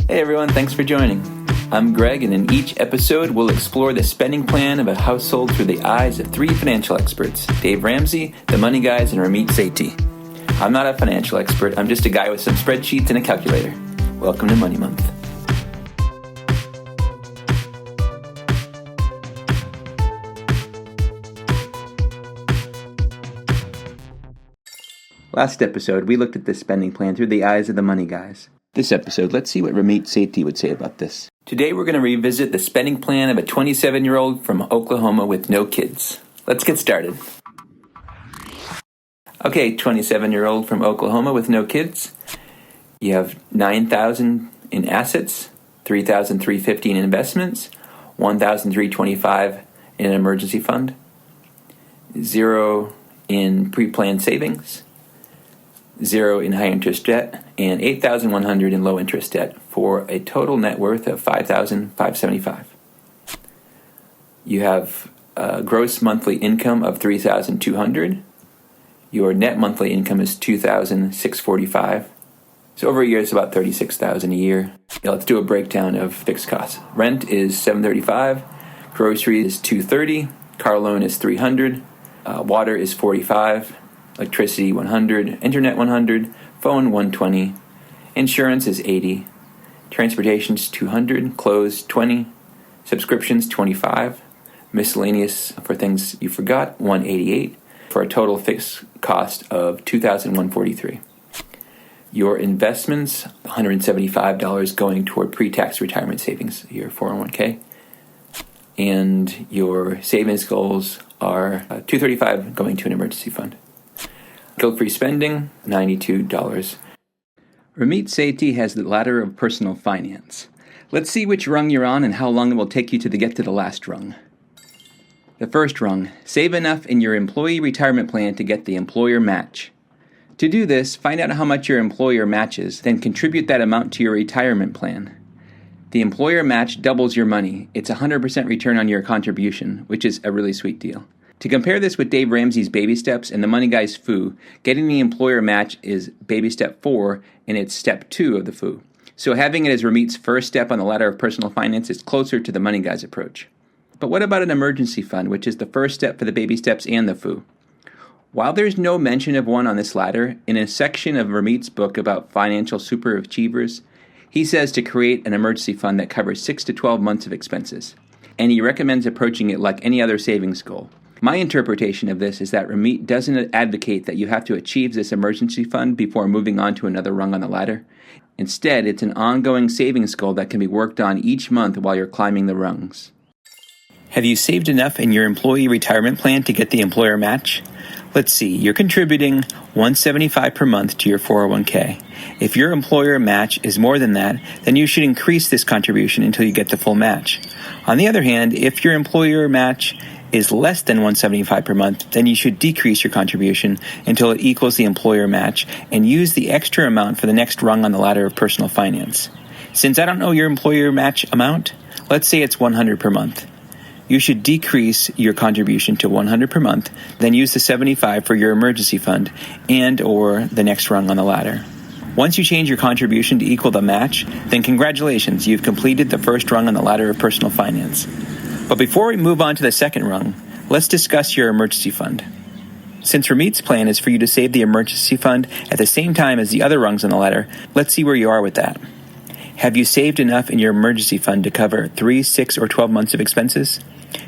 Hey everyone, thanks for joining. I'm Greg, and in each episode, we'll explore the spending plan of a household through the eyes of three financial experts, Dave Ramsey, the Money Guys, and Ramit Sethi. I'm not a financial expert, I'm just a guy with some spreadsheets and a calculator. Welcome to Money Month. Last episode, we looked at this spending plan through the eyes of the Money Guys. This episode, let's see what Ramit Sethi would say about this. Today we're going to revisit the spending plan of a 27-year-old from Oklahoma with no kids. Let's get started. Okay, 27-year-old from Oklahoma with no kids. You have $9,000 in assets, $3,350 in investments, $1,325 in an emergency fund, $0 in pre-planned savings, $0 in high-interest debt, and $8,100 in low-interest debt for a total net worth of $5,575. You have a gross monthly income of $3,200. Your net monthly income is $2,645. So over a year, it's about $36,000 a year. Now let's do a breakdown of fixed costs. Rent is $735. Grocery is $230. Car loan is $300. Water is $45. Electricity $100, internet $100, phone $120, insurance is $80, transportation is $200, clothes $20, subscriptions $25, miscellaneous for things you forgot $188, for a total fixed cost of $2,143. Your investments $175 going toward pre-tax retirement savings, your 401k, and your savings goals are $235 going to an emergency fund. Guilt-free spending, $92. Ramit Sethi has the ladder of personal finance. Let's see which rung you're on and how long it will take you to get to the last rung. The first rung, save enough in your employee retirement plan to get the employer match. To do this, find out how much your employer matches, then contribute that amount to your retirement plan. The employer match doubles your money. It's 100% return on your contribution, which is a really sweet deal. To compare this with Dave Ramsey's baby steps and the Money Guy's FOO, getting the employer match is baby step 4 and it's step 2 of the FOO. So having it as Ramit's first step on the ladder of personal finance is closer to the Money Guy's approach. But what about an emergency fund, which is the first step for the baby steps and the FOO? While there's no mention of one on this ladder, in a section of Ramit's book about financial superachievers, he says to create an emergency fund that covers 6 to 12 months of expenses. And he recommends approaching it like any other savings goal. My interpretation of this is that Ramit doesn't advocate that you have to achieve this emergency fund before moving on to another rung on the ladder. Instead, it's an ongoing savings goal that can be worked on each month while you're climbing the rungs. Have you saved enough in your employee retirement plan to get the employer match? Let's see, you're contributing $175 per month to your 401k. If your employer match is more than that, then you should increase this contribution until you get the full match. On the other hand, if your employer match is less than $175 per month, then you should decrease your contribution until it equals the employer match and use the extra amount for the next rung on the ladder of personal finance. Since I don't know your employer match amount, let's say it's $100 per month. You should decrease your contribution to $100 per month, then use the $75 for your emergency fund and or the next rung on the ladder. Once you change your contribution to equal the match, then congratulations, you've completed the first rung on the ladder of personal finance. But before we move on to the second rung, let's discuss your emergency fund. Since Ramit's plan is for you to save the emergency fund at the same time as the other rungs on the ladder, let's see where you are with that. Have you saved enough in your emergency fund to cover 3, 6, or 12 months of expenses?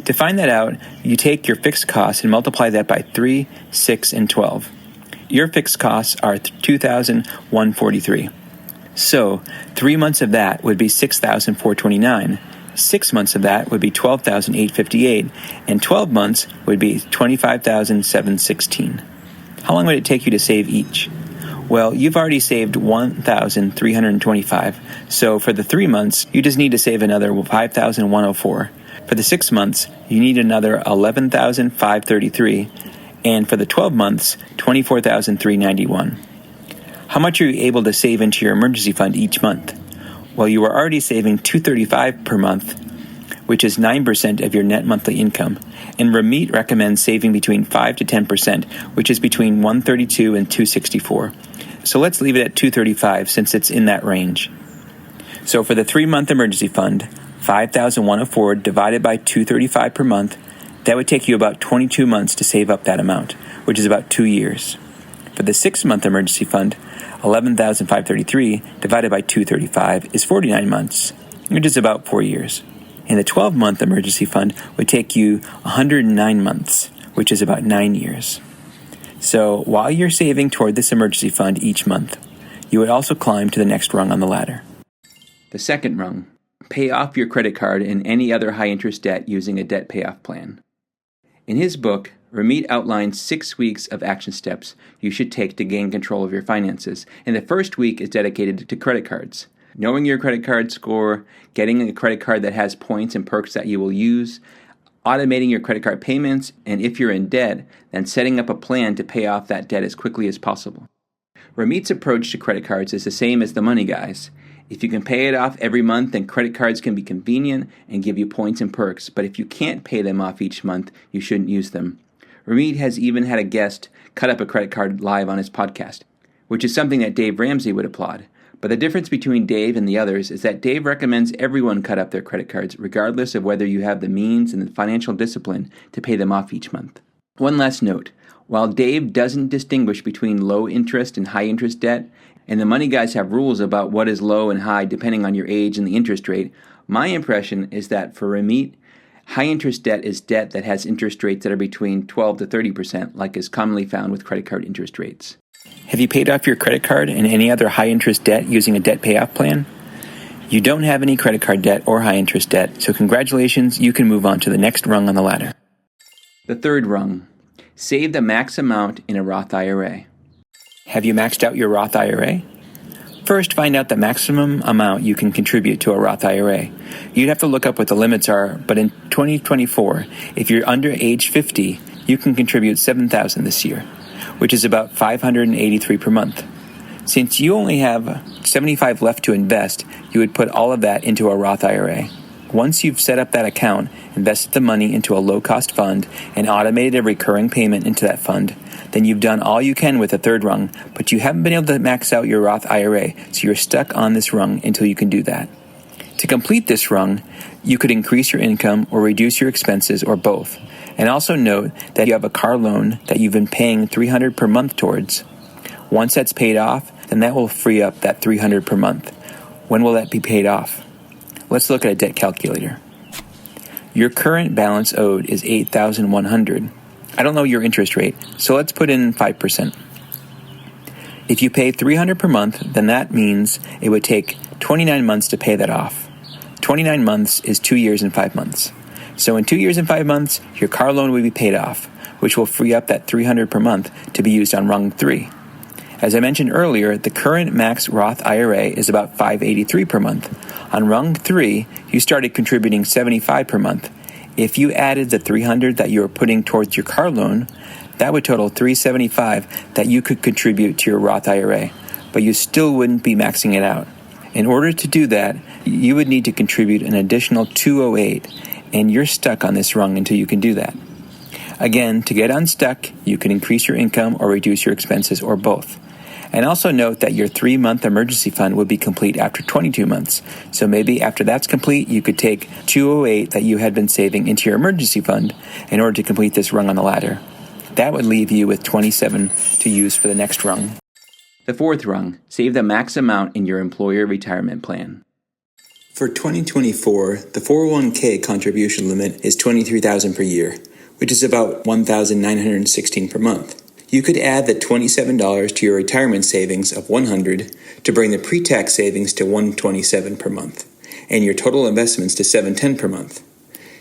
To find that out, you take your fixed costs and multiply that by 3, 6, and 12. Your fixed costs are $2,143. So 3 months of that would be $6,429. 6 months of that would be $12,858, and 12 months would be $25,716. How long would it take you to save each? Well, you've already saved $1,325, so for the 3 months, you just need to save another $5,104. For the 6 months, you need another $11,533, and for the 12 months, $24,391. How much are you able to save into your emergency fund each month? Well, you are already saving $235 per month, which is 9% of your net monthly income, and Ramit recommends saving between 5 to 10%, which is between $132 and $264. So let's leave it at $235 since it's in that range. So for the 3-month emergency fund, $5,104 divided by $235 per month, that would take you about 22 months to save up that amount, which is about 2 years. For the 6-month emergency fund, $11,533 divided by $235 is 49 months, which is about 4 years. And the 12-month emergency fund would take you 109 months, which is about 9 years. So while you're saving toward this emergency fund each month, you would also climb to the next rung on the ladder. The second rung, pay off your credit card and any other high-interest debt using a debt payoff plan. In his book, Ramit outlines 6 weeks of action steps you should take to gain control of your finances, and the first week is dedicated to credit cards. Knowing your credit card score, getting a credit card that has points and perks that you will use, automating your credit card payments, and if you're in debt, then setting up a plan to pay off that debt as quickly as possible. Ramit's approach to credit cards is the same as the money guy's. If you can pay it off every month, then credit cards can be convenient and give you points and perks, but if you can't pay them off each month, you shouldn't use them. Ramit has even had a guest cut up a credit card live on his podcast, which is something that Dave Ramsey would applaud. But the difference between Dave and the others is that Dave recommends everyone cut up their credit cards, regardless of whether you have the means and the financial discipline to pay them off each month. One last note. While Dave doesn't distinguish between low interest and high interest debt, and the money guys have rules about what is low and high depending on your age and the interest rate, my impression is that for Ramit, high interest debt is debt that has interest rates that are between 12 to 30%, like is commonly found with credit card interest rates. Have you paid off your credit card and any other high interest debt using a debt payoff plan? You don't have any credit card debt or high interest debt, so congratulations, you can move on to the next rung on the ladder. The third rung. Save the max amount in a Roth IRA. Have you maxed out your Roth IRA? First, find out the maximum amount you can contribute to a Roth IRA. You'd have to look up what the limits are, but in 2024, if you're under age 50, you can contribute $7,000 this year, which is about $583 per month. Since you only have $75 left to invest, you would put all of that into a Roth IRA. Once you've set up that account, invested the money into a low-cost fund, and automated a recurring payment into that fund, then you've done all you can with the third rung, but you haven't been able to max out your Roth IRA, so you're stuck on this rung until you can do that. To complete this rung, you could increase your income or reduce your expenses or both. And also note that you have a car loan that you've been paying $300 per month towards. Once that's paid off, then that will free up that $300 per month. When will that be paid off? Let's look at a debt calculator. Your current balance owed is $8,100. I don't know your interest rate, so let's put in 5%. If you pay $300 per month, then that means it would take 29 months to pay that off. 29 months is 2 years and 5 months. So in 2 years and 5 months, your car loan will be paid off, which will free up that $300 per month to be used on rung 3. As I mentioned earlier, the current max Roth IRA is about $583 per month. On rung 3, you started contributing $75 per month. If you added the $300 that you were putting towards your car loan, that would total $375 that you could contribute to your Roth IRA, but you still wouldn't be maxing it out. In order to do that, you would need to contribute an additional $208, and you're stuck on this rung until you can do that. Again, to get unstuck, you can increase your income or reduce your expenses or both. And also note that your 3-month emergency fund would be complete after 22 months. So maybe after that's complete, you could take $208 that you had been saving into your emergency fund in order to complete this rung on the ladder. That would leave you with $27 to use for the next rung. The fourth rung, save the max amount in your employer retirement plan. For 2024, the 401k contribution limit is $23,000 per year, which is about $1,916 per month. You could add the $27 to your retirement savings of $100 to bring the pre-tax savings to $127 per month, and your total investments to $710 per month.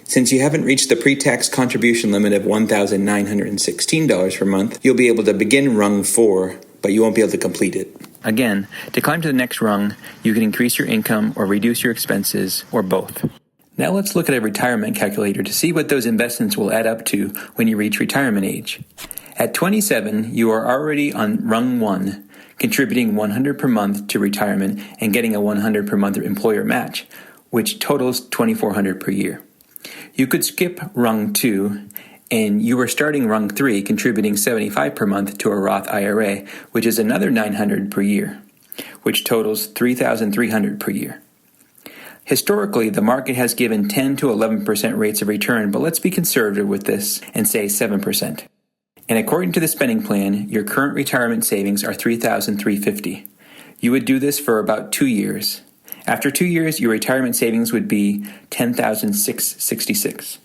Since you haven't reached the pre-tax contribution limit of $1,916 per month, you'll be able to begin rung 4, but you won't be able to complete it. Again, to climb to the next rung, you can increase your income or reduce your expenses, or both. Now let's look at a retirement calculator to see what those investments will add up to when you reach retirement age. At 27, you are already on rung 1, contributing $100 per month to retirement and getting a $100 per month employer match, which totals $2,400 per year. You could skip rung 2, and you are starting rung 3, contributing $75 per month to a Roth IRA, which is another $900 per year, which totals $3,300 per year. Historically, the market has given 10 to 11% rates of return, but let's be conservative with this and say 7%. And according to the spending plan, your current retirement savings are $3,350. You would do this for about 2 years. After 2 years, your retirement savings would be $10,666.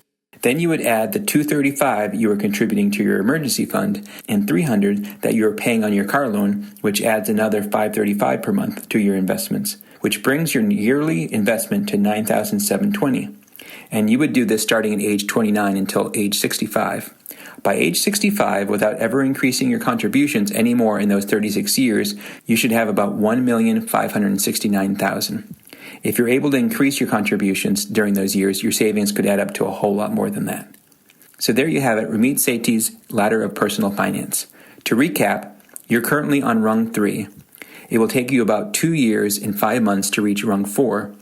Then you would add the $235 you are contributing to your emergency fund and $300 that you are paying on your car loan, which adds another $535 per month to your investments, which brings your yearly investment to $9,720. And you would do this starting at age 29 until age 65. By age 65, without ever increasing your contributions anymore in those 36 years, you should have about $1,569,000. If you're able to increase your contributions during those years, your savings could add up to a whole lot more than that. So there you have it, Ramit Sethi's Ladder of Personal Finance. To recap, you're currently on rung 3. It will take you about 2 years and 5 months to reach rung 4,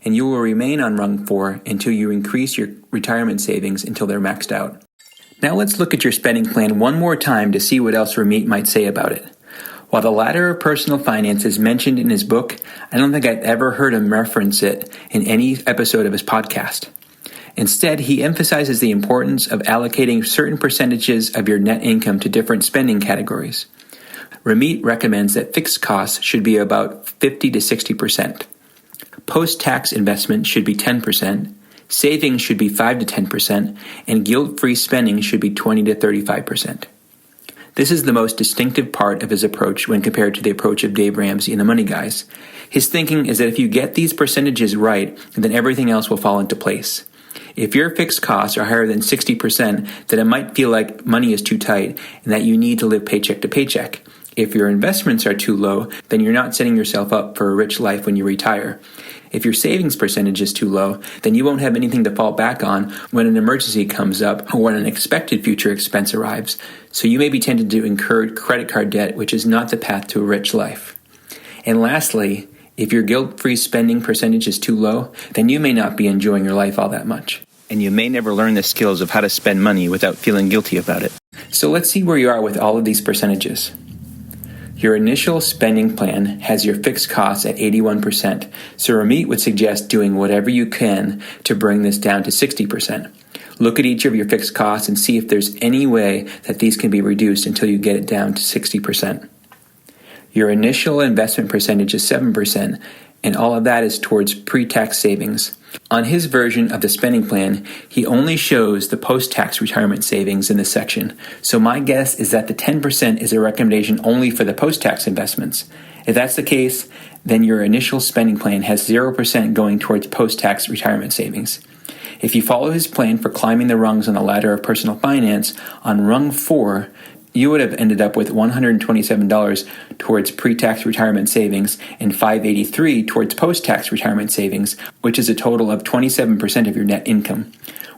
and you will remain on rung 4 until you increase your retirement savings until they're maxed out. Now let's look at your spending plan one more time to see what else Ramit might say about it. While the Ladder of Personal Finance is mentioned in his book, I don't think I've ever heard him reference it in any episode of his podcast. Instead, he emphasizes the importance of allocating certain percentages of your net income to different spending categories. Ramit recommends that fixed costs should be about 50 to 60%. Post-tax investment should be 10%, savings should be 5 to 10%, and guilt-free spending should be 20 to 35%. This is the most distinctive part of his approach when compared to the approach of Dave Ramsey and the Money Guys. His thinking is that if you get these percentages right, then everything else will fall into place. If your fixed costs are higher than 60%, then it might feel like money is too tight and that you need to live paycheck to paycheck. If your investments are too low, then you're not setting yourself up for a rich life when you retire. If your savings percentage is too low, then you won't have anything to fall back on when an emergency comes up or when an expected future expense arrives, so you may be tempted to incur credit card debt, which is not the path to a rich life. And lastly, if your guilt-free spending percentage is too low, then you may not be enjoying your life all that much, and you may never learn the skills of how to spend money without feeling guilty about it. So let's see where you are with all of these percentages. Your initial spending plan has your fixed costs at 81%, so Ramit would suggest doing whatever you can to bring this down to 60%. Look at each of your fixed costs and see if there's any way that these can be reduced until you get it down to 60%. Your initial investment percentage is 7%, and all of that is towards pre-tax savings. On his version of the spending plan, he only shows the post-tax retirement savings in this section, so my guess is that the 10% is a recommendation only for the post-tax investments. If that's the case, then your initial spending plan has 0% going towards post-tax retirement savings. If you follow his plan for climbing the rungs on the ladder of personal finance, on rung 4, you would have ended up with $127 towards pre-tax retirement savings and $583 towards post-tax retirement savings, which is a total of 27% of your net income,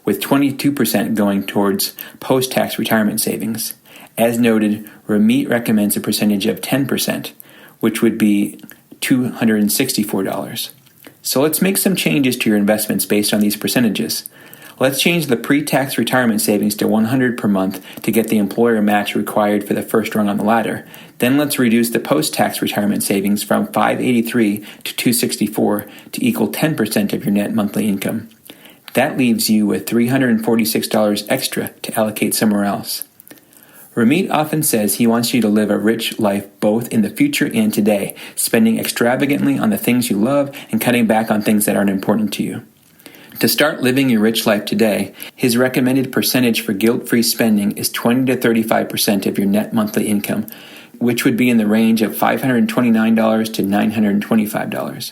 with 22% going towards post-tax retirement savings. As noted, Ramit recommends a percentage of 10%, which would be $264. So let's make some changes to your investments based on these percentages. Let's change the pre-tax retirement savings to $100 per month to get the employer match required for the first rung on the ladder. Then let's reduce the post-tax retirement savings from $583 to $264 to equal 10% of your net monthly income. That leaves you with $346 extra to allocate somewhere else. Ramit often says he wants you to live a rich life both in the future and today, spending extravagantly on the things you love and cutting back on things that aren't important to you. To start living your rich life today, his recommended percentage for guilt-free spending is 20 to 35% of your net monthly income, which would be in the range of $529 to $925.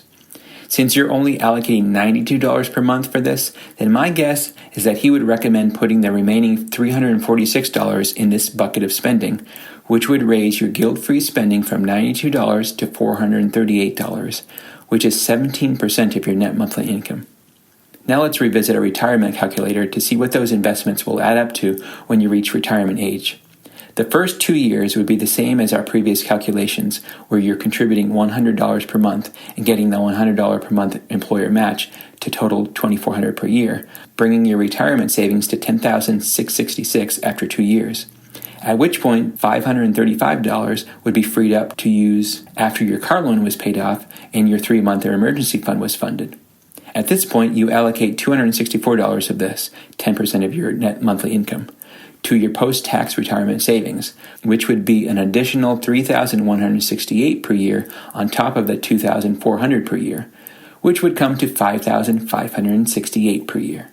Since you're only allocating $92 per month for this, then my guess is that he would recommend putting the remaining $346 in this bucket of spending, which would raise your guilt-free spending from $92 to $438, which is 17% of your net monthly income. Now let's revisit a retirement calculator to see what those investments will add up to when you reach retirement age. The first 2 years would be the same as our previous calculations, where you're contributing $100 per month and getting the $100 per month employer match to total $2,400 per year, bringing your retirement savings to $10,666 after 2 years. At which point, $535 would be freed up to use after your car loan was paid off and your 3-month emergency fund was funded. At this point, you allocate $264 of this, 10% of your net monthly income, to your post-tax retirement savings, which would be an additional $3,168 per year on top of the $2,400 per year, which would come to $5,568 per year.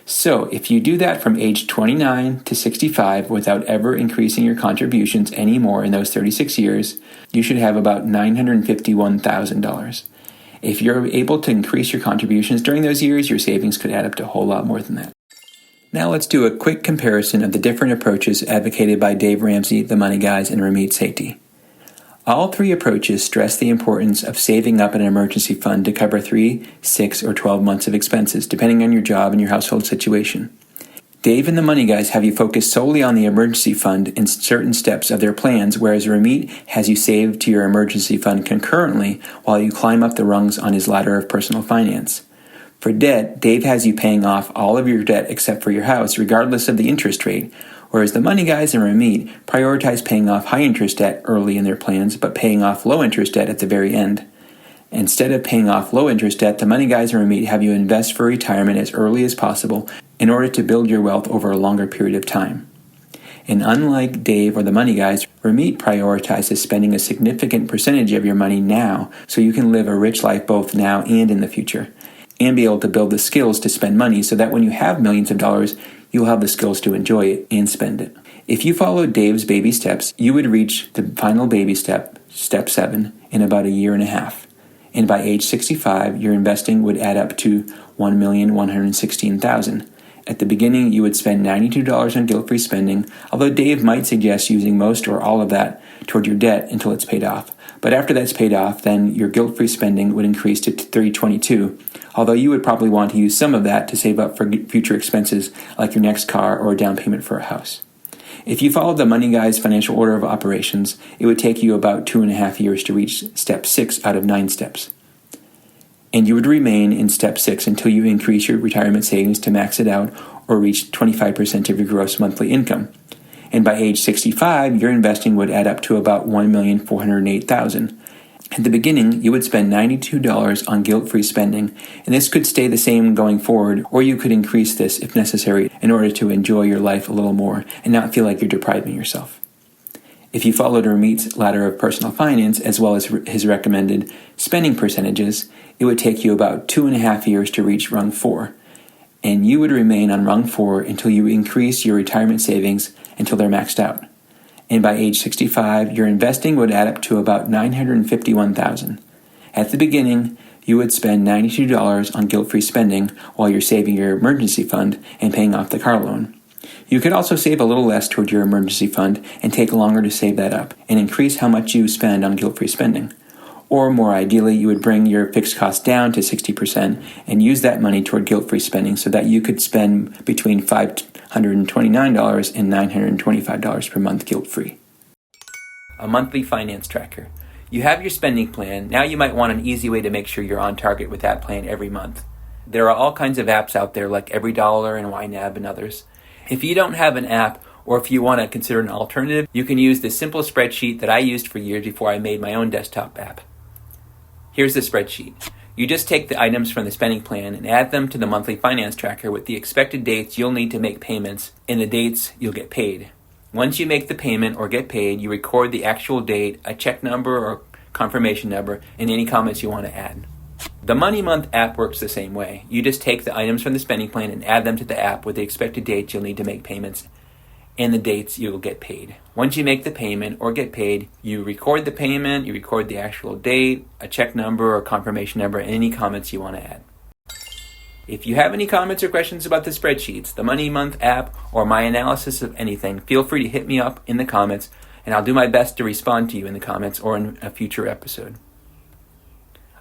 So, if you do that from age 29 to 65 without ever increasing your contributions anymore in those 36 years, you should have about $951,000. If you're able to increase your contributions during those years, your savings could add up to a whole lot more than that. Now let's do a quick comparison of the different approaches advocated by Dave Ramsey, the Money Guys, and Ramit Sethi. All three approaches stress the importance of saving up an emergency fund to cover 3, 6, or 12 months of expenses, depending on your job and your household situation. Dave and the Money Guys have you focus solely on the emergency fund in certain steps of their plans, whereas Ramit has you save to your emergency fund concurrently while you climb up the rungs on his ladder of personal finance. For debt, Dave has you paying off all of your debt except for your house, regardless of the interest rate, whereas the Money Guys and Ramit prioritize paying off high-interest debt early in their plans, but paying off low-interest debt at the very end. Instead of paying off low-interest debt, the Money Guys and Ramit have you invest for retirement as early as possible in order to build your wealth over a longer period of time. And unlike Dave or the Money Guys, Ramit prioritizes spending a significant percentage of your money now so you can live a rich life both now and in the future, and be able to build the skills to spend money so that when you have millions of dollars, you'll have the skills to enjoy it and spend it. If you followed Dave's baby steps, you would reach the final baby step, step 7, in about a year and a half. And by age 65, your investing would add up to $1,116,000. At the beginning, you would spend $92 on guilt-free spending, although Dave might suggest using most or all of that toward your debt until it's paid off. But after that's paid off, then your guilt-free spending would increase to $322, although you would probably want to use some of that to save up for future expenses like your next car or a down payment for a house. If you followed the Money Guys financial order of operations, it would take you about 2.5 years to reach step 6 out of 9 steps. And you would remain in step 6 until you increase your retirement savings to max it out or reach 25% of your gross monthly income. And by age 65, your investing would add up to about $1,408,000. At the beginning, you would spend $92 on guilt-free spending, and this could stay the same going forward, or you could increase this if necessary in order to enjoy your life a little more and not feel like you're depriving yourself. If you followed Ramit's ladder of personal finance as well as his recommended spending percentages, it would take you about 2.5 years to reach rung 4, and you would remain on rung 4 until you increase your retirement savings until they're maxed out. And by age 65, your investing would add up to about $951,000. At the beginning, you would spend $92 on guilt-free spending while you're saving your emergency fund and paying off the car loan. You could also save a little less toward your emergency fund and take longer to save that up and increase how much you spend on guilt-free spending. Or more ideally, you would bring your fixed costs down to 60% and use that money toward guilt-free spending so that you could spend between $529 and $925 per month guilt-free. A monthly finance tracker. You have your spending plan. Now you might want an easy way to make sure you're on target with that plan every month. There are all kinds of apps out there like EveryDollar and YNAB and others. If you don't have an app, or if you want to consider an alternative, you can use the simple spreadsheet that I used for years before I made my own desktop app. Here's the spreadsheet. You just take the items from the spending plan and add them to the monthly finance tracker with the expected dates you'll need to make payments and the dates you'll get paid. Once you make the payment or get paid, you record the actual date, a check number or confirmation number, and any comments you want to add. The MoneyMonth app works the same way. You just take the items from the spending plan and add them to the app with the expected dates you'll need to make payments and the dates you will get paid. Once you make the payment or get paid, you record the payment, you record the actual date, a check number or confirmation number, and any comments you want to add. If you have any comments or questions about the spreadsheets, the MoneyMonth app, or my analysis of anything, feel free to hit me up in the comments, and I'll do my best to respond to you in the comments or in a future episode.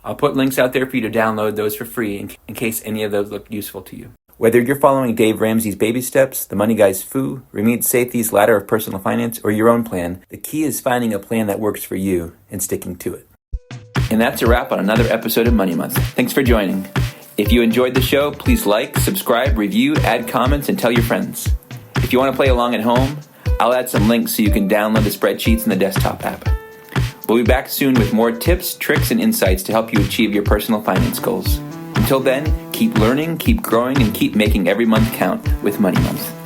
I'll put links out there for you to download those for free in case any of those look useful to you. Whether you're following Dave Ramsey's baby steps, the Money Guy's FOO, Ramit Sethi's ladder of personal finance, or your own plan, the key is finding a plan that works for you and sticking to it. And that's a wrap on another episode of Money Month. Thanks for joining. If you enjoyed the show, please like, subscribe, review, add comments, and tell your friends. If you want to play along at home, I'll add some links so you can download the spreadsheets in the desktop app. We'll be back soon with more tips, tricks, and insights to help you achieve your personal finance goals. Until then, keep learning, keep growing, and keep making every month count with Money Month.